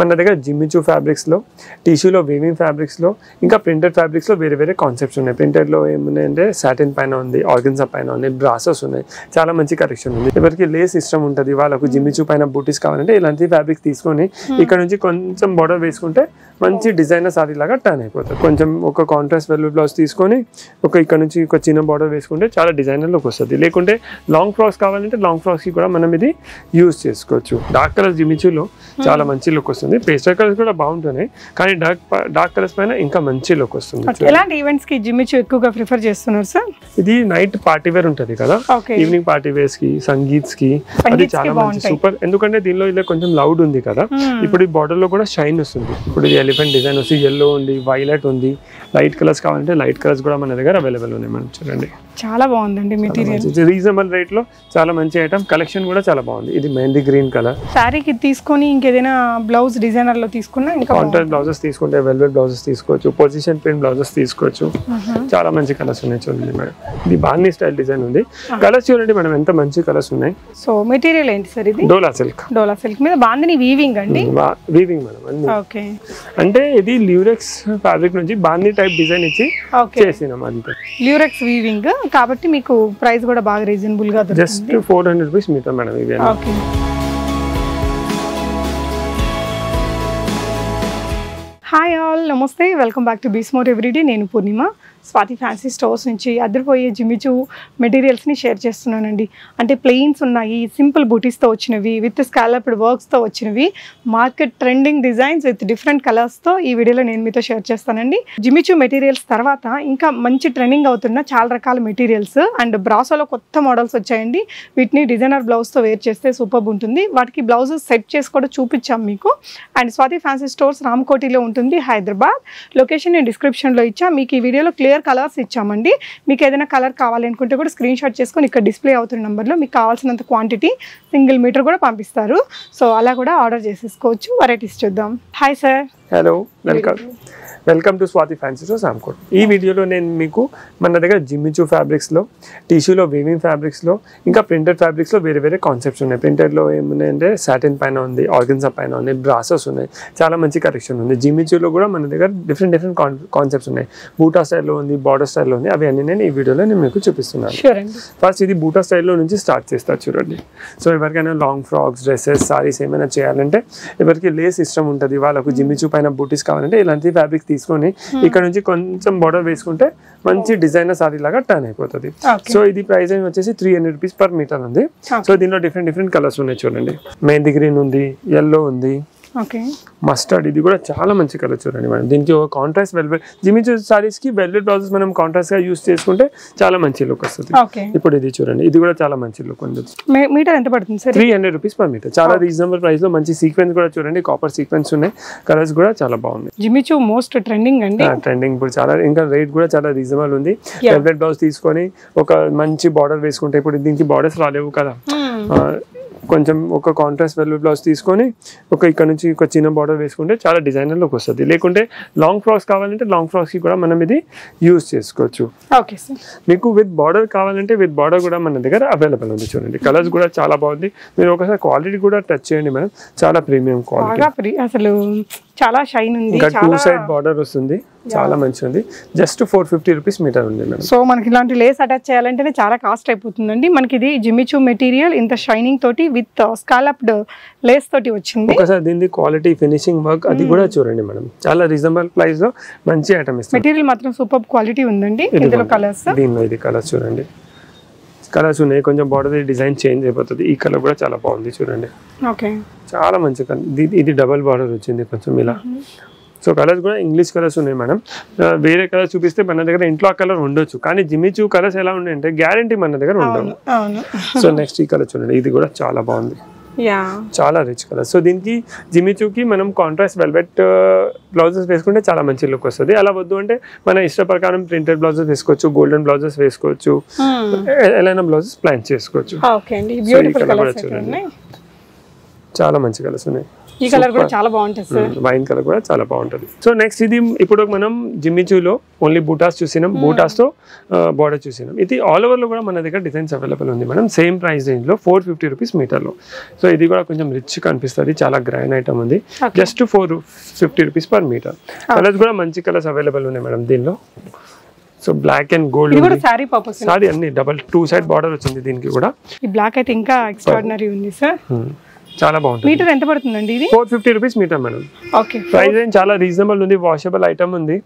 మన దగ్గర జిమ్మిచూ ఫ్యాబ్రిక్స్లో, టిష్యూలో, వీవింగ్ ఫ్యాబ్రిక్స్లో, ఇంకా ప్రింటెడ్ ఫ్యాబ్రిక్స్లో వేరే వేరే కాన్సెప్ట్స్ ఉన్నాయి. ప్రింటెడ్లో ఏమున్నాయంటే సాటిన్ పైన ఉంది, ఆర్గన్జా పైన ఉంది, బ్రాసెస్ ఉన్నాయి. చాలా మంచి కలెక్షన్ ఉంది. ఎవరికి లేస్ ఇష్టం ఉంటుంది, వాళ్ళకు జిమ్మిచూ పైన బూటీస్ కావాలంటే ఇలాంటి ఫ్యాబ్రిక్స్ తీసుకొని ఇక్కడ నుంచి కొంచెం బార్డర్ వేసుకుంటే మంచి డిజైనర్ సారీ లాగా టర్న్ అయిపోతుంది. కొంచెం ఒక కాంట్రాస్ట్ వెల్వెట్ బ్లౌజ్ తీసుకొని ఇక్కడ నుంచి ఒక చిన్న బార్డర్ వేసుకుంటే చాలా డిజైనర్ లుక్ వస్తుంది. లేకుంటే లాంగ్ ఫ్రాక్స్ కావాలంటే లాంగ్ ఫ్రాక్స్ కి కూడా మనం ఇది యూజ్ చేసుకోవచ్చు. డార్క్ కలర్ జిమ్మిచూలో చాలా మంచి లుక్ వస్తుంది. పేస్టల్ కలర్స్ కూడా బాగుంటున్నాయి, కానీ డార్క్ కలర్స్ పైన ఇంకా మంచి లుక్ వస్తుంది. ఎలాంటి ఈవెంట్స్ కి జిమ్మిచూ ఎక్కువగా ప్రిఫర్ చేస్తున్నారు సార్? ఇది నైట్ పార్టీ వేర్ ఉంటుంది కదా, ఈవినింగ్ పార్టీ వేర్స్ కి, సంగీత్స్ కి అది చాలా మంచి సూపర్. ఎందుకంటే దీనిలో ఇలా కొంచెం లౌడ్ ఉంది కదా, ఇప్పుడు ఈ బార్డర్ లో కూడా షైన్ వస్తుంది. ఇప్పుడు ఇది ఎలిఫెంట్ డిజైన్ వస్తుంది, yellow ఉంది, వైలెట్ ఉంది. లైట్ కలర్స్ కావాలంటే లైట్ కలర్స్ కూడా మన దగ్గర అవైలబుల్ ఉన్నాయి. మనం చూడండి, చాలా బాగుంది మెటీరియల్, రీజనబుల్ రేట్ లో చాలా మంచి ఐటమ్. కలెక్షన్ కూడా చాలా బాగుంది. ఇది మెహందీ గ్రీన్ కలర్. సారీకి తీసుకొని ఇంకేదైనా బ్లౌజ్ డిజైనర్ లో తీసుకున్నా ఇంకా కాంట్రాస్ట్ బ్లౌజెస్ తీసుకుంటే వెల్వెట్ బ్లౌజెస్ తీసుకోవచ్చు, పొజిషన్ ప్రింట్ బ్లౌజెస్ తీసుకోవచ్చు. చాలా మంచి కలర్స్ ఉన్నాయి చూడండి మేడం. ఇది బాందీ స్టైల్ డిజైన్ ఉంది. కలర్స్ చూడండి మేడం, ఎంత మంచి కలర్స్ ఉన్నాయి. సో మెటీరియల్ ఏంటి సార్? ఇది డోలా సిల్క్. డోలా సిల్క్ మీద బాందిని వీవింగ్ అండి. వీవింగ్ మేడం అన్ని. ఓకే, అంటే ఇది ల్యూరెక్స్ ఫ్యాబ్రిక్ నుంచి బాందీ టైప్ డిజైన్ ఇచ్చి చేసినాం అంతే. ల్యూరెక్స్ వీవింగ్ కాబట్టి మీకు ప్రైస్ కూడా బాగా రీజనబుల్ గా దొరుకుతుంది. జస్ట్ 400 రూపీస్ మీటర్ మేడం ఇవి. ఓకే, హాయ్ ఆల్, నమస్తే, వెల్కమ్ బ్యాక్ టు బీస్మోర్ ఎవ్రీడే. నేను పూర్ణిమ, స్వాతి ఫ్యాన్సీ స్టోర్స్ నుంచి అదిరిపోయే జిమ్మిచూ మెటీరియల్స్ని షేర్ చేస్తున్నానండి. అంటే ప్లెయిన్స్ ఉన్నాయి, సింపుల్ బూటీస్తో వచ్చినవి, విత్ స్కాలప్డ్ వర్క్స్తో వచ్చినవి, market trending designs with different కలర్స్తో ఈ వీడియోలో నేను మీతో షేర్ చేస్తానండి. జిమ్మిచూ మెటీరియల్స్ తర్వాత ఇంకా మంచి ట్రెండింగ్ అవుతున్న చాలా రకాల మెటీరియల్స్ అండ్ బ్రాసోలో కొత్త మోడల్స్ వచ్చాయండి. వీటిని డిజైనర్ బ్లౌజ్తో వేర్ చేస్తే సూపర్ ఉంటుంది. వాటికి బ్లౌజెస్ సెట్ చేసి కూడా చూపించాం మీకు. అండ్ స్వాతి ఫ్యాన్సీ స్టోర్స్ రామకోటిలో ఉంటుంది, హైదరాబాద్. లొకేషన్ నేను డిస్క్రిప్షన్లో ఇచ్చా. మీకు ఈ వీడియోలో క్లియర్ కలర్స్ ఇచ్చామండి. మీకు ఏదైనా కలర్ కావాలనుకుంటే కూడా స్క్రీన్ షాట్ చేసుకొని ఇక్కడ డిస్ప్లే అవుతున్న నెంబర్లో మీకు కావాల్సినంత క్వాంటిటీ సింగిల్ మీటర్ కూడా పంపిస్తారు. సో అలా కూడా ఆర్డర్ చేసేసుకోవచ్చు. వెరైటీస్ చూద్దాం. Hi sir. Hello, welcome to Swathi fancy stores Ramkote. ఈ వీడియోలో నేను మీకు మన దగ్గర జిమ్మిచూ ఫ్యాబ్రిక్స్లో, టిష్యూలో, వీవింగ్ ఫ్యాబ్రిక్స్లో, ఇంకా ప్రింటెడ్ ఫ్యాబ్రిక్స్లో వేరే వేరే కాన్సెప్ట్స్ ఉన్నాయి. ప్రింటెడ్లో ఏమున్నాయంటే సాటిన్ పైన ఉంది, ఆర్గన్జా పైన ఉంది, బ్రాసెస్ ఉన్నాయి. చాలా మంచి కలెక్షన్ ఉంది. జిమ్మిచూలో కూడా మన దగ్గర డిఫరెంట్ కాన్సెప్ట్స్ ఉన్నాయి. బూటా స్టైల్లో ఉంది, బార్డర్ స్టైల్లో ఉంది. అవి అన్ని నేను ఈ వీడియోలో నేను మీకు చూపిస్తున్నాను. ఫస్ట్ ఇది బూటా స్టైల్లో నుంచి స్టార్ట్ చేస్తారు చూడండి. సో ఎవరికైనా లాంగ్ ఫ్రాక్స్, డ్రెస్సెస్, సారీస్ ఏమైనా చేయాలంటే, ఎవరికి లేస్ ఇష్టం ఉంటుంది, వాళ్ళకు జిమ్మిచూ పైన బూటీస్ కావాలంటే ఇలాంటి ఫ్యాబ్రిక్ తీసుకొని ఇక్కడ నుంచి కొంచెం బార్డర్ వేసుకుంటే మంచి డిజైనర్ సారీ లాగా టర్న్ అయిపోతుంది. సో ఇది ప్రైస్ వచ్చేసి 300 రూపీస్ పర్ మీటర్ ఉంది. సో దీనిలో డిఫరెంట్ కలర్స్ ఉన్నాయి చూడండి. మెహందీ గ్రీన్ ఉంది, yellow ఉంది, మస్టర్డ్. ఇది కూడా చాలా మంచి కలర్ చూడండి మేడం. దీనికి ఒక కాంట్రాస్ట్ వెల్వెట్ జిమ్మిచూ సారీస్ కి వెల్వెట్ బ్లౌజెస్ మనం కాంట్రాస్ట్ గా యూస్ చేసుకుంటే చాలా మంచి లుక్ వస్తుంది. ఇప్పుడు ఇది చూడండి, ఇది కూడా చాలా మంచి లుక్ ఉంది. మీటర్ ఎంత పడుతుంది సార్? 300 rupees per metre. చాలా రీజనబుల్ ప్రైస్ లో మంచి సీక్వెన్స్ కూడా చూడండి, కాపర్ సీక్వెన్స్ ఉన్నాయి. కలర్స్ కూడా చాలా బాగుంది. జిమ్మిచూ మోస్ట్ ట్రెండింగ్ అండి. ట్రెండింగ్ ఇప్పుడు చాలా, ఇంకా రేట్ కూడా చాలా రీజనబుల్ ఉంది. వెల్వెట్ బ్లౌజ్ తీసుకొని ఒక మంచి బార్డర్ వేసుకుంటే, ఇప్పుడు దీనికి బార్డర్స్ రాలేవు కదా, కొంచెం ఒక కాంట్రాస్ట్ వెల్వెట్ బ్లౌజ్ తీసుకొని ఇక్కడ నుంచి ఒక చిన్న బార్డర్ వేసుకుంటే చాలా డిజైనర్ లుక్ వస్తుంది. లేకుంటే లాంగ్ ఫ్రాక్స్ కావాలంటే లాంగ్ ఫ్రాక్స్ కి కూడా మనం ఇది యూజ్ చేసుకోవచ్చు. మీకు విత్ బార్డర్ కావాలంటే విత్ బార్డర్ కూడా మన దగ్గర అవైలబుల్ ఉంది చూడండి. కలర్స్ కూడా చాలా బాగుంది. మీరు ఒకసారి క్వాలిటీ కూడా టచ్ చేయండి మేడం, చాలా ప్రీమియం క్వాలిటీ. అసలు చాలా షైన్ ఉంది. ఇంకా 2 సైడ్ బార్డర్ వస్తుంది, చాలా మంచిగా ఉంది. జస్ట్ 450 రూపీస్ మీటర్ ఉంది మేడం. సో మనకి ఇలాంటి లేస్ అటాచ్ చేయాలంటేనే చాలా కాస్ట్ అయిపోతుందండి. మనకి ఇది జిమ్మిచూ మెటీరియల్ ఇంత షైనింగ్ తోటి విత్ స్కాలప్డ్ లేస్ తోటి వచ్చింది. ఒకసారి దీని క్వాలిటీ, ఫినిషింగ్ వర్క్ అది కూడా చూడండి మేడం. చాలా రీజనబుల్ ప్రైస్ లో మంచి ఐటమ్ ఇస్తుంది. మెటీరియల్ మాత్రం సూపర్ క్వాలిటీ ఉందండి. ఇందులో కలర్స్, దీనిలో ఇది కలర్స్ చూడండి. కలర్స్ ఉన్నాయి, కొంచెం బార్డర్ డిజైన్ చేంజ్ అయిపోతుంది. ఈ కలర్ కూడా చాలా బాగుంది చూడండి. ఓకే, చాలా మంచి కలర్. ఇది డబల్ బార్డర్ వచ్చింది కొంచెం ఇలా. సో కలర్స్ కూడా ఇంగ్లీష్ కలర్స్ ఉన్నాయి మేడం. వేరే కలర్ చూపిస్తే మన దగ్గర ఇంట్లో ఆ కలర్ ఉండొచ్చు, కానీ జిమ్మిచూ కలర్స్ ఎలా ఉన్నాయంటే గ్యారంటీ మన దగ్గర ఉండవు. సో నెక్స్ట్ ఈ కలర్ చూడండి, ఇది కూడా చాలా బాగుంది, చాలా రిచ్ కలర్. సో దీనికి జిమ్మిచూకి మనం కాంట్రాస్ట్ వెల్వెట్ బ్లౌజెస్ వేసుకుంటే చాలా మంచి లుక్ వస్తుంది. అలా వద్దు అంటే మన ఇష్ట ప్రకారం ప్రింటెడ్ బ్లౌజెస్ వేసుకోవచ్చు, గోల్డెన్ బ్లౌజెస్ వేసుకోవచ్చు, ఎలా బ్లౌజెస్ ప్లాన్ చేసుకోవచ్చు. చూడండి, చాలా మంచి కలర్స్ ఉన్నాయి. ఈ కలర్ కూడా చాలా బాగుంటుంది సార్. వైన్ కలర్ కూడా చాలా బాగుంటుంది. సో నెక్స్ట్ ఇది ఇప్పుడు మనం జిమ్మిచూలో ఓన్లీ బూటాస్ చూసినాం, బూటాస్ తో బార్డర్ చూసినాం. ఇది ఆల్ ఓవర్ లో కూడా మన దగ్గర డిజైన్స్ అవైలబుల్ ఉంది మేడం. సేమ్ ప్రైస్ రేంజ్ లో 450 రూపీస్ మీటర్ లో. సో ఇది కూడా కొంచెం రిచ్ కనిపిస్తుంది, చాలా గ్రాండ్ ఐటమ్ ఉంది. Just 450 rupees per metre. Colours కూడా మంచి కలర్స్ అవైలబుల్ ఉన్నాయి మేడం దీనిలో. So black and gold sari అన్ని డబల్ 2 సైడ్ బార్డర్ వచ్చింది దీనికి కూడా. ఈ బ్లాక్ అయితే ఇంకా ఎక్స్ట్రాడినరీ ఉంది సార్. చాలా బాగుంటుంది. మీటర్ ఎంత పడుతుందండి ఇది? 450 rupees metre madam. Okay, price range చాలా రీజనబుల్ ఉంది, వాషబుల్ ఐటమ్ ఉంది.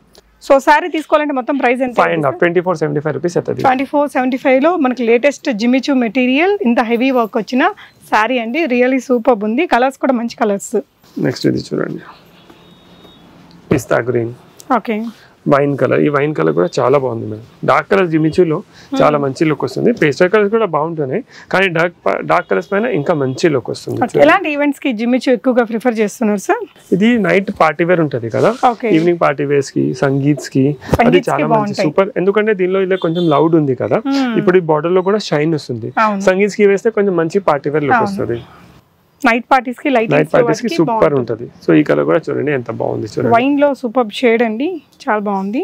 సో సారీ తీసుకోవాలంటే మొత్తం ప్రైస్ ఎంత? 2475 రూపీస్ అవుతుంది. 2475 లో మనకి లేటెస్ట్ జిమ్మిచూ మెటీరియల్, ఇంత హెవీ వర్క్ వచ్చిన సారీ అండి. రియల్లీ సూపర్ ఉంది. కలర్స్ కూడా మంచి కలర్స్. నెక్స్ట్ ఇది చూడండి, పిస్తా గ్రీన్, ఓకే, వైన్ కలర్. ఈ వైన్ కలర్ కూడా చాలా బాగుంది మేడం. డార్క్ కలర్ జిమ్మిచూలో చాలా మంచి లుక్ వస్తుంది. పేస్టల్ కలర్స్ కూడా బాగుంటున్నాయి, కానీ డార్క్ కలర్స్ పైన ఇంకా మంచి లుక్ వస్తుంది. ఎలాంటి ఈవెంట్స్ కి జిమ్మిచూ ఎక్కువగా ప్రిఫర్ చేస్తున్నారు సార్? ఇది నైట్ పార్టీ వేర్ ఉంటది కదా, ఈవినింగ్ పార్టీ వేర్స్ కి, సంగీత్స్ కి అది చాలా మంచి సూపర్. ఎందుకంటే దీనిలో ఇలా కొంచెం లౌడ్ ఉంది కదా, ఇప్పుడు ఈ బార్డర్ లో కూడా షైన్ వస్తుంది. సంగీత్స్ కి వేస్తే కొంచెం మంచి పార్టీ వేర్ లుక్ వస్తుంది. నైట్ పార్టీస్ కి, నైట్ పార్టీస్ కి సూపర్ ఉంటది. సో ఈ కలర్ కూడా చూడండి ఎంత బాగుంది, చూడండి వైన్ లో సూపర్ షేడ్ అండి, చాలా బాగుంది.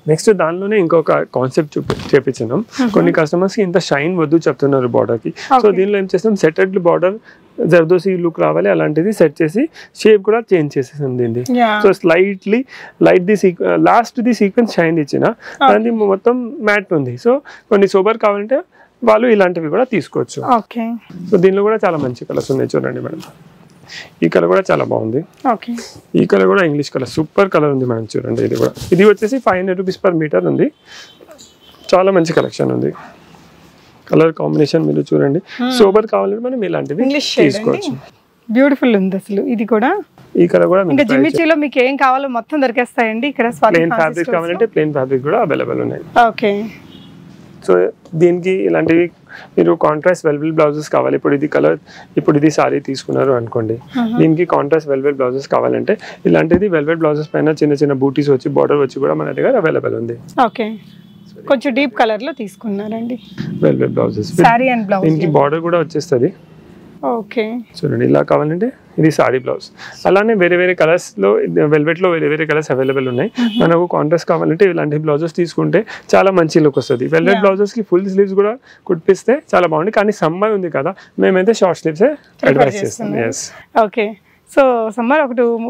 నెక్స్ట్ దానిలోనే ఇంకొక కాన్సెప్ట్ చేపించినాం. కొన్ని కస్టమర్స్ కి ఇంత షైన్ వద్దు చెప్తున్నారు బార్డర్ కి. సో దీనిలో ఏం చేస్తాం, సెటెడ్ బార్డర్ జర్దోసి లుక్ రావాలి అలాంటిది సెట్ చేసి షేప్ కూడా చేంజ్ చేసేసాం దీన్ని. So slightly light the last the sequence shine ఇచ్చిన దాన్ని మొత్తం మ్యాట్ ఉంది. సో కొన్ని సోబర్ కావాలంటే వాళ్ళు ఇలాంటివి కూడా తీసుకోవచ్చు. సో దీనిలో కూడా చాలా మంచి కలర్స్ ఉన్నాయి చూడండి మేడం. ఈ కలర్ కూడా చాలా బాగుంది. ఈ కలర్ కూడా ఇంగ్లీష్ కలర్, సూపర్ కలర్ ఉంది మేడం. చూడండి ఇది కూడా, ఇది వచ్చేసి 500 రూపీస్ పర్ మీటర్ ఉంది. చాలా మంచి కలెక్షన్ ఉంది. కలర్ కాంబినేషన్ మీరు చూడండి, సోబర్ కావాలంటే మనం ఇలాంటివి తీసుకోవచ్చు. బ్యూటిఫుల్ ఉంది అసలు. ఇది కూడా, ఈ కలర్ కూడా ఇంకా జిమ్మిచూలో మీకు ఏం కావాలో మొత్తం దొరికేస్తాయండి ఇక్కడ. ప్లెయిన్ ఫ్యాబ్రిక్ కావాలంటే ప్లెయిన్ ఫ్యాబ్రిక్ కూడా అవైలబుల్ ఉన్నాయి. ఓకే, సో దీనికి ఇలాంటివి మీరు కాంట్రాస్ట్ వెల్వెట్ బ్లౌజెస్ కావాలి. ఇప్పుడు ఇది కలర్, ఇప్పుడు ఇది సారీ తీసుకున్నారు అనుకోండి, దీనికి కాంట్రాస్ట్ వెల్వెట్ బ్లౌజెస్ కావాలంటే ఇలాంటిది వెల్వెట్ బ్లౌజెస్ పైన చిన్న చిన్న బూటీస్ వచ్చి బార్డర్ వచ్చి కూడా మన దగ్గర అవైలబుల్ ఉంది. ఓకే, కొంచెం డీప్ కలర్ లో తీసుకున్నారండి velvet blouses. Sorry and blouse దీనికి బార్డర్ కూడా వచ్చేస్తుంది. ఓకే, చూడండి ఇలా కావాలంటే ఇది సారీ బ్లౌజ్. అలానే వేరే వేరే కలర్స్ లో వెల్వెట్ లో వేరే వేరే కలర్స్ అవైలబుల్ ఉన్నాయి. మనకు కాంట్రాస్ట్ కావాలంటే ఇలాంటి బ్లౌజెస్ తీసుకుంటే చాలా మంచి లుక్ వస్తుంది. వెల్వెట్ బ్లౌజెస్ కి ఫుల్ స్లీవ్స్ కూడా కుట్టిస్తే చాలా బాగుంది. కానీ సమ్మర్ ఉంది కదా, మేమైతే షార్ట్ స్లీవ్స్ అడ్వైస్ చేస్తాం. ఓకే, సో సమ్మర్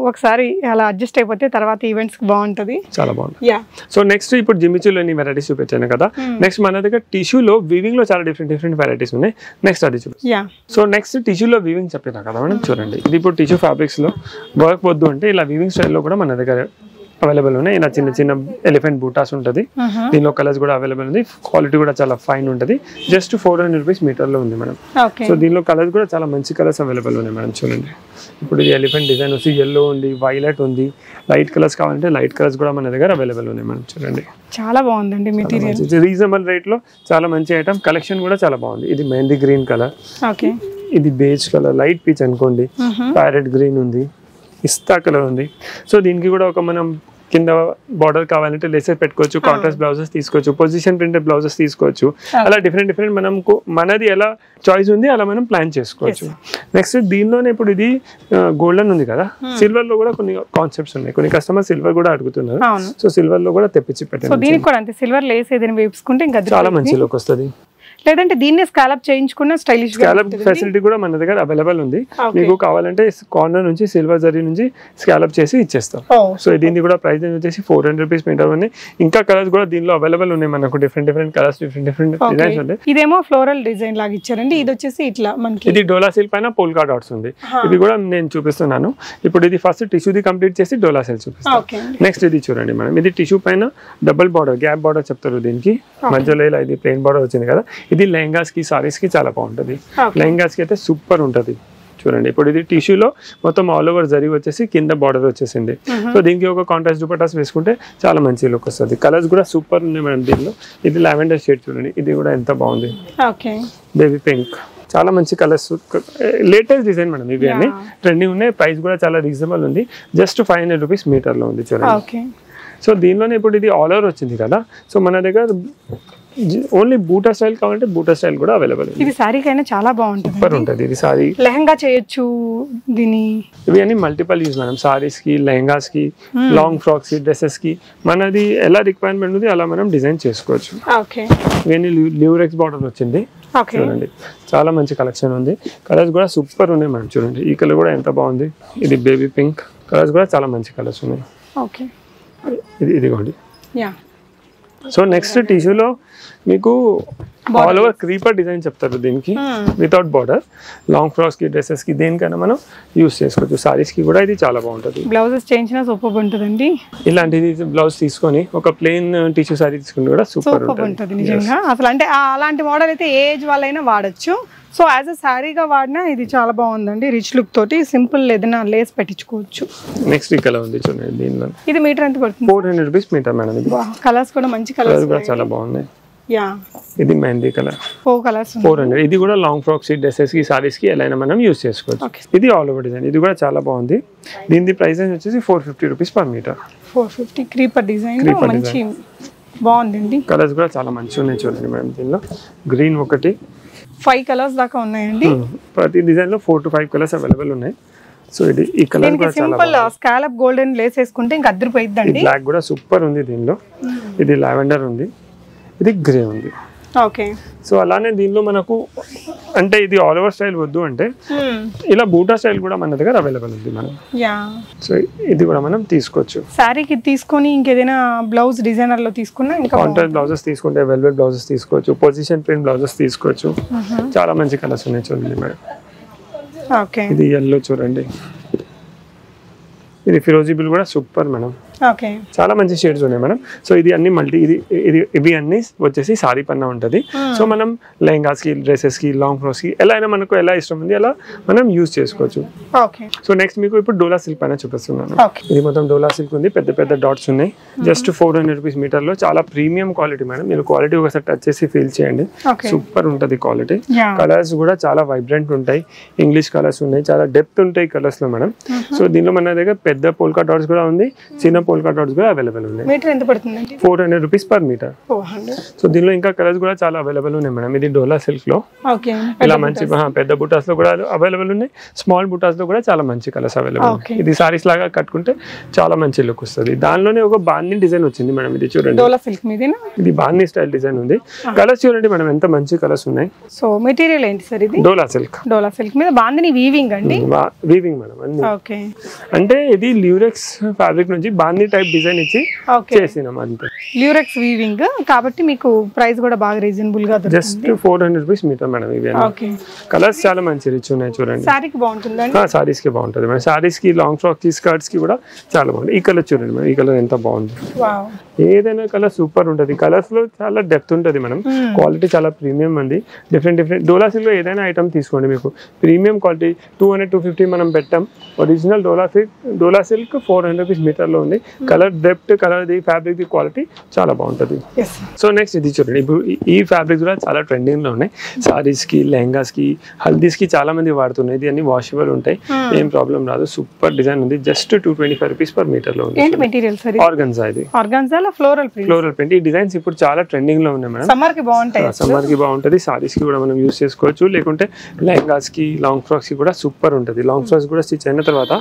ఒకసారి అలా అడ్జస్ట్ అయిపోతే తర్వాత ఈవెంట్స్ బాగుంటది, చాలా బాగుంటుంది. సో నెక్స్ట్ ఇప్పుడు జిమ్మిచూలో వెరైటీస్ చూపించాను కదా. నెక్స్ట్ మన దగ్గర టిష్యూలో వీవింగ్ లో చాలా డిఫరెంట్ వెరైటీస్ ఉన్నాయి. నెక్స్ట్ అది చూపిస్తాను. సో నెక్స్ట్ టిష్యూలో వీవింగ్ చెప్పినా కదా మేడం, చూడండి ఇది ఇప్పుడు టిష్యూ ఫ్యాబ్రిక్స్ లో వర్క్ వద్దు అంటే ఇలా వీవింగ్ స్టైల్లో కూడా మన దగ్గర అవైలబుల్ ఉన్నాయి. ఇలా చిన్న చిన్న ఎలిఫెంట్ బూటాస్ ఉంటుంది. దీనిలో కలర్స్ కూడా అవైలబుల్ ఉంది. క్వాలిటీ కూడా చాలా ఫైన్ ఉంటుంది. జస్ట్ 400 రూపీస్ మీటర్ లో ఉంది మేడం. సో దీనిలో కలర్స్ కూడా చాలా మంచి కలర్స్ అవైలబుల్ ఉన్నాయి మేడం. చూడండి ఇప్పుడు ఇది ఎలిఫెంట్ డిజైన్ వచ్చి ఎల్లో ఉంది, వైలెట్ ఉంది. లైట్ కలర్స్ కావాలంటే లైట్ కలర్స్ కూడా మన దగ్గర అవైలబుల్ ఉన్నాయి మేడం. చూడండి చాలా బాగుందండి మెటీరియల్, రీజనబుల్ రేట్ లో చాలా మంచి ఐటమ్. కలెక్షన్ కూడా చాలా బాగుంది. ఇది మెహందీ గ్రీన్ కలర్, ఇది బేజ్ కలర్, లైట్ పీచ్ అనుకోండి, ప్యారెట్ గ్రీన్ ఉంది, పిస్తా కలర్ ఉంది. సో దీనికి కూడా ఒక మనం కింద బార్డర్ కావాలంటే లేసెస్ పెట్టుకోవచ్చు, కాంట్రాస్ట్ బ్లౌజెస్ తీసుకోవచ్చు, పొజిషన్ ప్రింటెడ్ బ్లౌజెస్ తీసుకోవచ్చు. అలా డిఫరెంట్ మనకు మనది ఎలా చాయిస్ ఉంది అలా మనం ప్లాన్ చేసుకోవచ్చు. నెక్స్ట్ దీనిలోనే ఇప్పుడు ఇది గోల్డెన్ ఉంది కదా, సిల్వర్ లో కూడా కొన్ని కాన్సెప్ట్స్ ఉన్నాయి. కొన్ని కస్టమర్ సిల్వర్ కూడా అడుగుతున్నారు. సో సిల్వర్ లో కూడా తెప్పించి పెట్టండి. సిల్వర్ లేస్ ఏదైనా వేసుకుంటే ఇంకా చాలా మంచి లుక్ వస్తుంది. లేదంటే దీన్ని స్కాలప్ చేయించుకున్న స్టైలిష్ స్కాలప్ ఫెసిలిటీ కూడా మన దగ్గర అవైలబుల్ ఉంది. మీకు కావాలంటే కార్నర్ నుంచి సిల్వర్ జరీ నుంచి స్కాలప్ చేసి ఇచ్చేస్తాం. సో దీన్ని కూడా ప్రైస్ వచ్చేసి 400 రూపీస్ మీటర్ ఉంది. ఇంకా కలర్స్ కూడా దీనిలో అవైలబుల్ ఉన్నాయి మనకు. డిఫరెంట్ కలర్స్, డిఫరెంట్ డిజైన్స్ ఉంటాయి. ఇదేమో ఫ్లోరల్ డిజైన్ లాగా ఇచ్చారండి. ఇది వచ్చేసి ఇట్లా మనకి ఇది డోలా సిల్క్ పైన పోల్కా డాట్స్ ఉంది. ఇది కూడా నేను చూపిస్తున్నాను. ఇప్పుడు ఇది ఫస్ట్ టిష్యూది కంప్లీట్ చేసి డోలా సిల్క్ చూపిస్తాను. నెక్స్ట్ ఇది చూడండి మేడం, ఇది టిష్యూ పైన డబుల్ బార్డర్, గ్యాప్ బార్డర్ చెప్తారు దీనికి. మధ్యలో ఇలా ఇది ప్లెయిన్ బార్డర్ వచ్చింది కదా. ఇది లెహంగాస్ కి, సారీస్ కి చాలా బాగుంటది. లెహంగాస్ కి అయితే సూపర్ ఉంటది. చూడండి ఇప్పుడు ఇది టిష్యూలో మొత్తం ఆల్ ఓవర్ జరీ వచ్చేసి కింద బార్డర్ వచ్చేసింది. సో దీనికి ఒక కాంట్రాస్ట్ దుపట్టాస్ వేసుకుంటే చాలా మంచి లుక్ వస్తుంది. కలర్స్ కూడా సూపర్ ఉన్నాయి మేడం దీనిలో. ఇది లావెండర్ షేడ్ చూడండి, ఇది కూడా ఎంత బాగుంది. బేబీ పింక్, చాలా మంచి కలర్స్, లేటెస్ట్ డిజైన్ మేడం. ఇవి అన్ని ట్రెండింగ్ ఉన్నాయి. ప్రైస్ కూడా చాలా రీజనబుల్ ఉంది. జస్ట్ 500 రూపీస్ మీటర్ లో ఉంది చూడండి. సో దీనిలోనే ఇప్పుడు ఇది ఆల్ ఓవర్ వచ్చింది కదా. సో మన దగ్గర ఓన్లీ బూటా స్టైల్ కావాలంటే బూటా స్టైల్ కూడా అవైలబుల్. ఇది శారీకైనా చాలా బాగుంటుంది, సూపర్ ఉంటుంది. ఇది సారీ లెహంగా చేయొచ్చు దీని. ఇవి అన్ని మల్టిపల్ యూజ్ మేడం, సారీస్ కి, లెహంగాస్ కి, లాంగ్ ఫ్రాక్స్ కి, డ్రెస్సెస్ కి మనది ఎలా రిక్వైర్మెంట్ ఉంది అలా మనం డిజైన్ చేసుకోవచ్చు. ఓకే, ఇవన్నీ ల్యూరెక్స్ బార్డర్ వచ్చింది చూడండి, చాలా మంచి కలెక్షన్ ఉంది. కలర్స్ కూడా సూపర్ ఉన్నాయి మేడం. చూడండి ఈ కలర్ కూడా ఎంత బాగుంది, ఇది బేబీ పింక్. కలర్స్ కూడా చాలా మంచి కలర్స్ ఉన్నాయి. ఓకే, ఇదిగోండి. సో నెక్స్ట్ టిష్యూలో మీకు ఆల్ ఓవర్ క్రీపర్ డిజైన్ చెప్తారు దీనికి, వితౌట్ బార్డర్. లాంగ్ ఫ్రాక్స్ కి, డ్రెస్సెస్ కి దేనికైనా మనం యూస్ చేసుకోవచ్చు. సారీస్ కి కూడా ఇది చాలా బాగుంటుంది. బ్లౌజెస్ చేయించినా సూపర్ ఉంటుందండి. ఇలాంటిది బ్లౌజ్ తీసుకొని ఒక ప్లెయిన్ టిష్యూ సారీ తీసుకుంటే కూడా సూపర్ ఉంటుంది నిజంగా. అసలు అంటే అలాంటి మోడల్ అయితే ఏ ఏజ్ వాళ్ళైనా వాడచ్చు. సో యాజ్ అ శారీగా వాడినా ఇది చాలా బాగుందండి, రిచ్ లుక్ తోటి. సింపుల్ ఏదైనా లేస్ పెట్టించుకోవచ్చు. నెక్స్ట్ ఈ కలర్ ఉంది చూడండి, దీనిలో ఇది మీటర్ ఎంత పడుతుంది? 400 రూపీస్ మీటర్ మేడం. ఇది కలర్స్ కూడా మంచి కలర్స్ కూడా చాలా బాగున్నాయి. యా, ఇది మెహందీ కలర్, 4 కలర్స్ 400. ఇది కూడా లాంగ్ ఫ్రాక్స్, డ్రెస్సెస్ కి, సారీస్ కి ఎలా మనం యూస్ చేసుకోవచ్చు. ఇది ఆల్ ఓవర్ డిజైన్, ఇది కూడా చాలా బాగుంది. దీని ప్రైస్ వచ్చేసి 450 rupees per metre. 450 creeper design, మంచి బాగుందండి. కలర్స్ కూడా చాలా మంచిగా ఉన్నాయి చూడండి మేడం. దీనిలో గ్రీన్ ఒకటి, 5 కలర్స్ దాకా ఉన్నాయండి. ప్రతి డిజైన్ లో 4 to 5 కలర్స్ అవైలబుల్ ఉన్నాయి. సో ఇది ఈ కలర్ కూడా చాలా సింపుల్ స్కాలప్ గోల్డెన్ లేస్ వేసుకుంటే ఇంకా అద్దరిపోయిద్దండి. బ్లాక్ కూడా సూపర్ ఉంది దీనిలో. ఇది లావెండర్ ఉంది, ఇది గ్రే ఉంది. ఓకే, సో అలానే దీనిలో మనకు అంటే ఇది ఆల్ ఓవర్ స్టైల్ వద్దు అంటే ఇలా బూటా స్టైల్ కూడా మన దగ్గర అవైలబుల్ ఉంది మనం. సో ఇది కూడా మనం తీసుకోవచ్చు. శారీకి తీసుకొని ఇంకేదైనా బ్లౌజ్ డిజైనర్ లో తీసుకున్నా ఇంకా కాంట్రాస్ట్ బ్లౌజెస్ తీసుకుంటే వెల్వెట్ బ్లౌజెస్ తీసుకోవచ్చు, పొజిషన్ ప్రింట్ బ్లౌజెస్ తీసుకోవచ్చు. చాలా మంచి కలర్స్ ఉన్నాయి చూడండి మేడం. ఓకే, ఇది ఎల్లో చూడండి, ఇది ఫిరోజీ బిల్ కూడా సూపర్ మేడం. ఓకే, చాలా మంచి షేడ్స్ ఉన్నాయి మేడం. సో ఇది అన్ని మల్టీ, ఇవి అన్ని వచ్చేసి సారీ పన్నా ఉంటుంది. సో మనం లెహంగాస్ కి, డ్రెస్సెస్ కి, లాంగ్ ఫ్రాక్స్ కి ఎలా అయినా మనకు ఎలా ఇష్టం ఉంది అలా మనం యూజ్ చేసుకోవచ్చు. సో నెక్స్ట్ మీకు ఇప్పుడు డోలా సిల్క్ పైన చూపిస్తున్నాను. ఇది మొత్తం డోలా సిల్క్ ఉంది, పెద్ద పెద్ద డాట్స్ ఉన్నాయి. జస్ట్ 400 రూపీస్ మీటర్ లో చాలా ప్రీమియం క్వాలిటీ మేడం. మీరు క్వాలిటీ ఒకసారి టచ్ చేసి ఫీల్ చేయండి, సూపర్ ఉంటుంది క్వాలిటీ. కలర్స్ కూడా చాలా వైబ్రెంట్ ఉంటాయి, ఇంగ్లీష్ కలర్స్ ఉన్నాయి, చాలా డెప్త్ ఉంటాయి కలర్స్ లో మేడం. సో దీనిలో మన దగ్గర పెద్ద పోల్కా డాట్స్ కూడా ఉంది, చిన్న పోల్కా డాట్స్ కూడా అవైలబుల్ ఉన్నాయి. మీటర్ ఎంత పడుతుందండి? 400 రూపీస్ పర్ మీటర్. సో దీనిలో ఇంకా కలర్స్ కూడా చాలా అవైలబుల్ ఉన్నాయి మేడం. ఇది డోలా సిల్క్ లో ఇలా మంచి పెద్ద బుటాస్ లో కూడా అవైలబుల్ ఉన్నాయి, స్మాల్ బుటాస్ లో కూడా చాలా మంచి కలర్స్ అవైలబుల్ ఉన్నాయి. ఇది సారీస్ లాగా కట్టుకుంటే చాలా మంచి లుక్ వస్తుంది. దానిలోనే ఒక బాందీ డిజైన్ వచ్చింది మేడం. ఇది చూడండి, డోలా సిల్క్ మీదేనా? ఇది బాందీ స్టైల్ డిజైన్ ఉంది. కలర్స్ చూడండి మేడం, ఎంత మంచి కలర్స్ ఉన్నాయి. సో మెటీరియల్ ఏంటి సార్ ఇది? డోలా సిల్క్. డోలా సిల్క్ మీద బాందీ వీవింగ్ అండి? వీవింగ్ మేడం అన్ని. ఓకే, అంటే ఇది ల్యూరెక్స్ ఫ్యాబ్రిక్ నుంచి బాందీ టైప్ డిజైన్ ఇచ్చి చేసినాం అంతే. ల్యూరెక్స్ వీవింగ్ కాబట్టి మీకు ప్రైస్ కూడా బాగా రీజనబుల్ గా దొరుకుతుంది. Just 400 rupees metre madam. ఇవి కలర్స్ చాలా మంచి రిచ్ ఉన్నాయి చూడండి. సారీకి బాగుంటుందండి? సారీస్ కి బాగుంటుంది మేడం. సారీస్ కి, లాంగ్ ఫ్రాక్ కి, స్కర్ట్స్ కి కూడా చాలా బాగుంది. ఈ కలర్ చూడండి మేడం, ఈ కలర్ ఎంత బాగుంది. ఏదైనా కలర్ సూపర్ ఉంటుంది. కలర్స్ లో చాలా డెప్త్ ఉంటుంది మేడం. క్వాలిటీ చాలా ప్రీమియం ఉంది. డిఫరెంట్ డోలా సిల్క్ లో ఏదైనా ఐటమ్ తీసుకోండి, మీకు ప్రీమియం క్వాలిటీ 200-250 మనం పెట్టాం. ఒరిజినల్ డోలా సిల్క్ 400 రూపీస్ మీటర్ లో ఉంది. Colour depth, colour the, fabric the quality చాలా బాగుంటుంది. సో నెక్స్ట్ ఇది చూడండి, ఇప్పుడు ఈ ఫ్యాబ్రిక్ కూడా చాలా ట్రెండింగ్ లో ఉన్నాయి. సారీస్ కి, లెహంగాస్ కి, హల్దీస్ కి చాలా మంది వాడుతున్నాయి. ఇది అన్ని వాషబుల్ ఉంటాయి, ఏం ప్రాబ్లం రాదు. సూపర్ డిజైన్ ఉంది. జస్ట్ 225 రూపీస్ పర్ మీటర్ లో ఉంది. ఆర్గన్జా, ఇది ఆర్గన్జా ఫ్లోరల్ ప్రింట్. ఈ డిజైన్స్ ఇప్పుడు చాలా ట్రెండింగ్ లో ఉన్నాయి మేడం. సమ్మర్ కి బాగుంటాయి. సమ్మర్ కి బాగుంటది. సారీస్ కి కూడా మనం యూస్ చేసుకోవచ్చు, లేకుంటే లెహంగాస్ కి, లాంగ్ ఫ్రాక్స్ కి కూడా సూపర్ ఉంటుంది. లాంగ్ ఫ్రాక్స్ కూడా స్టిచ్ అయిన తర్వాత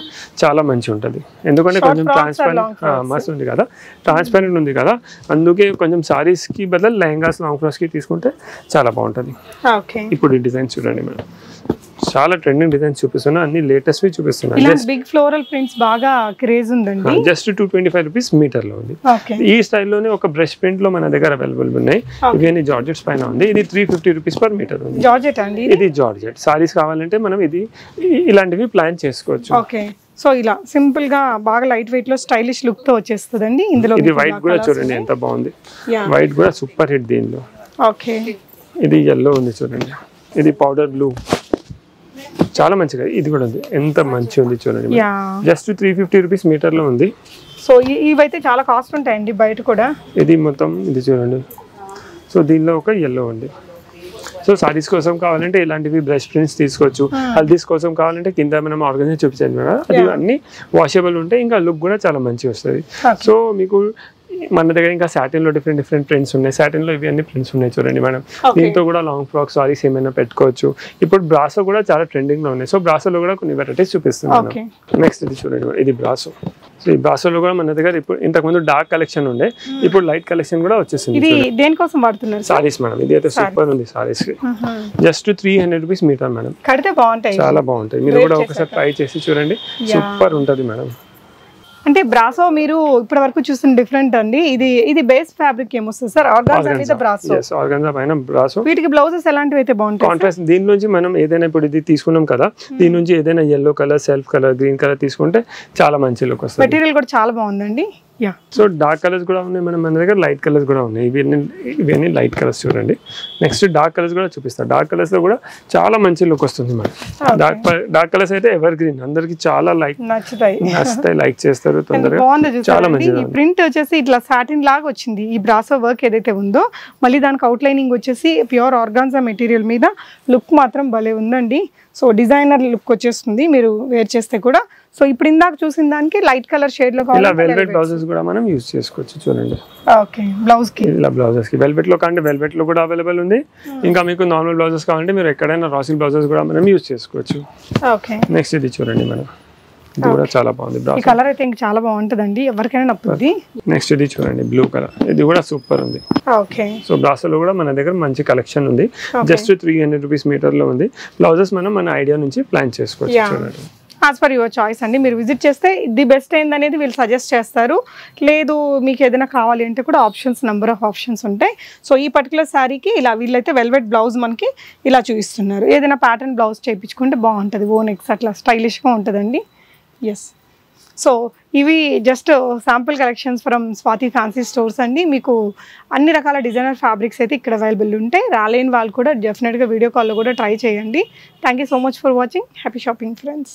చాలా మంచి ఉంటుంది, ఎందుకంటే కొంచెం ట్రాన్స్పరెంట్ మస్తు ఉంది కదా, ట్రాన్స్పరెంట్ ఉంది కదా, అందుకే కొంచెం సారీస్ కి బదులు లెహంగాస్, లాంగ్ ఫ్రాక్స్ కి తీసుకుంటే చాలా బాగుంటుంది. ఇప్పుడు ఈ డిజైన్ చూడండి మేడం, చాలా ట్రెండింగ్ డిజైన్స్ చూపిస్తున్నా, అన్ని లేటెస్ట్ వి చూపిస్తున్నా. బిగ్ ఫ్లోరల్ ప్రింట్స్ బాగా క్రేజ్ ఉందండి. జస్ట్ 225 రూపీస్ మీటర్ లో ఉంది. ఈ స్టైల్లోనే ఒక బ్రష్ ప్రింట్ లో మన దగ్గర అవైలబుల్ ఉన్నాయి. ఇవన్నీ జార్జెట్స్ పైన ఉంది. ఇది 350 రూపీస్ పర్ మీటర్ ఉంది. జార్జెట్ అండి ఇది. జార్జెట్ సారీస్ కావాలంటే మనం ఇది ఇలాంటివి ప్లాన్ చేసుకోవచ్చు. ఓకే, సో ఇలా సింపుల్ గా బాగా లైట్ వెయిట్ లో స్టైలిష్ లుక్ తో వచ్చేస్తుందండి. ఇందులో ఇది వైట్ కూడా చూడండి ఎంత బాగుంది. వైట్ కూడా సూపర్ హిట్ దీనిలో. ఓకే, ఇది ఎల్లో ఉంది చూడండి. ఇది పౌడర్ బ్లూ, చాలా మంచిగా. ఇది కూడా ఉంది, ఎంత మంచి ఉంది చూడండి. జస్ట్ 350 రూపీస్ మీటర్ లో ఉంది. సో ఇవైతే చాలా కాస్ట్ ఉంటాయండి బయట కూడా. ఇది మొత్తం ఇది చూడండి. సో దీనిలో ఒక ఎల్లో ఉంది. సో సారీస్ కోసం కావాలంటే ఇలాంటివి బ్రష్ ప్రింట్స్ తీసుకోవచ్చు. హల్దీస్ కోసం కావాలంటే కింద మనం ఆర్గనైజ్ చూపించాను కదా, అది అన్ని వాషబుల్ ఉంటాయి, ఇంకా లుక్ కూడా చాలా మంచిగా వస్తుంది. సో మీకు మన దగ్గర ఇంకా సాటిన్ లో డిఫరెంట్ ప్రింట్స్ ఉన్నాయి. సాటిన్ లో ఇవి అన్ని ప్రింట్స్ ఉన్నాయి చూడండి మేడం. దీంతో కూడా లాంగ్ ఫ్రాక్ సారీస్ ఏమైనా పెట్టుకోవచ్చు. ఇప్పుడు బ్రాసో కూడా చాలా ట్రెండింగ్ లో ఉన్నాయి. సో బ్రాసోలో కూడా కొన్ని వెరైటీస్ చూపిస్తున్నాను. నెక్స్ట్ ఇది చూడండి, ఇది బ్రాసో. సో ఈ బ్రాసోలో కూడా మన దగ్గర ఇప్పుడు ఇంతకు ముందు డార్క్ కలెక్షన్ ఉండే, ఇప్పుడు లైట్ కలెక్షన్ కూడా వచ్చేసింది. ఇది దేనికోసం వాడుతున్నారు? సారీస్ మేడం. ఇది అయితే సూపర్ ఉంది సారీస్ కి. Just 300 rupees metre madam. కడితే బాగుంటాయి, చాలా బాగుంటాయి. మీరు కూడా ఒకసారి ట్రై చేసి చూడండి, సూపర్ ఉంటది మేడం. అంటే బ్రాసో మీరు ఇప్పటి వరకు చూసిన డిఫరెంట్ అండి. ఇది బేస్ ఫ్యాబ్రిక్ ఏమొస్తుంది సార్? ఆర్గాన్జా మీద బ్రాసో. yes ఆర్గాన్జా పైన బ్రాసో. వీటికి బ్లౌజెస్ ఎలాంటివి అయితే బాగుంటాయి? కాంట్రాస్ట్ దీని నుంచి మనం ఏదైనా ఇప్పుడు ఇది తీసుకున్నాం కదా, దీని నుంచి ఏదైనా yellow colour, self colour, green colour తీసుకుంటే చాలా మంచి లుక్ వస్తుంది. మెటీరియల్ కూడా చాలా బాగుందండి. సో డార్క్ కలర్స్ కూడా ఉన్నాయి మన దగ్గర, లైట్ కలర్స్ కూడా ఉన్నాయి. ఇవన్నీ లైట్ కలర్స్ చూడండి. నెక్స్ట్ డార్క్ కలర్స్ కూడా చూపిస్తాను. డార్క్ కలర్స్ లో కూడా చాలా మంచి లుక్ వస్తుంది మనకి. డార్క్ కలర్స్ అయితే ఎవర్ గ్రీన్, అందరికి చాలా నచ్చుతాయి, లైక్ చేస్తారు తొందరగా. చాలా మంచిది. ఈ ప్రింట్ వచ్చేసి ఇట్లా సాటిన్ లాగా వచ్చింది. ఈ బ్రాసో వర్క్ ఏదైతే ఉందో మళ్ళీ దానికి అవుట్ లైనింగ్ వచ్చేసి ప్యూర్ ఆర్గాన్జా మెటీరియల్ మీద లుక్ మాత్రం భలే ఉందండి. సో డిజైనర్ లుక్ వచ్చేస్తుంది మీరు వేర్ చేస్తే కూడా. సో ఇప్పుడు ఇందాక చూసిన దానికి లైట్ కలర్ షేడ్ లో ఇలా వెల్వెట్ బ్లౌజెస్ కూడా మనం యూస్ చేసుకోవచ్చు చూడండి. ఓకే, బ్లౌజ్ కి ఇలా బ్లౌజెస్ కి వెల్వెట్ లో కంటే వెల్వెట్ లో కూడా అవైలబుల్ ఉంది. ఇంకా మీకు నార్మల్ బ్లౌజెస్ కావాలంటే మీరు ఎక్కడైనా రాసిల్ బ్లౌజెస్ కూడా మనం యూస్ చేసుకోవచ్చు. ఓకే, నెక్స్ట్ ఇది చూడండి మేడం. ఇది కూడా చాలా బాగుంది. ఈ కలర్ అయితే ఇంకా చాలా బాగుంటదండి, ఎవరికైనా నప్పుద్ది. నెక్స్ట్ ఇది చూడండి, బ్లూ కలర్. ఇది కూడా సూపర్ ఉంది. ఓకే, సో బ్రాసోలో కూడా మన దగ్గర మంచి కలెక్షన్ ఉంది. జస్ట్ 300 రూపీస్ మీటర్ లో ఉంది. బ్లౌజెస్ మనం మన ఐడియా నుంచి ప్లాన్ చేసుకోవచ్చు చూడండి. యాజ్ పర్ యువర్ చాయిస్ అండి. మీరు విజిట్ చేస్తే ది బెస్ట్ ఏందనేది వీళ్ళు సజెస్ట్ చేస్తారు. లేదు మీకు ఏదైనా కావాలి అంటే కూడా నెంబర్ ఆఫ్ ఆప్షన్స్ ఉంటాయి. సో ఈ పర్టికులర్ శారీకి ఇలా వీళ్ళైతే వెల్వెట్ బ్లౌజ్ మనకి ఇలా చూపిస్తున్నారు. ఏదైనా ప్యాటర్న్ బ్లౌజ్ చేయించుకుంటే బాగుంటుంది, ఓ నెక్స్ అట్లా స్టైలిష్గా ఉంటుందండి. ఎస్, సో ఇవి just sample collections from Swathi fancy stores అండి. మీకు అన్ని రకాల డిజైనర్ ఫ్యాబ్రిక్స్ అయితే ఇక్కడ అవైలబుల్ ఉంటాయి. రాలేని వాళ్ళు కూడా డెఫినెట్గా వీడియో కాల్లో కూడా ట్రై చేయండి. Thank you so much for watching. Happy shopping friends.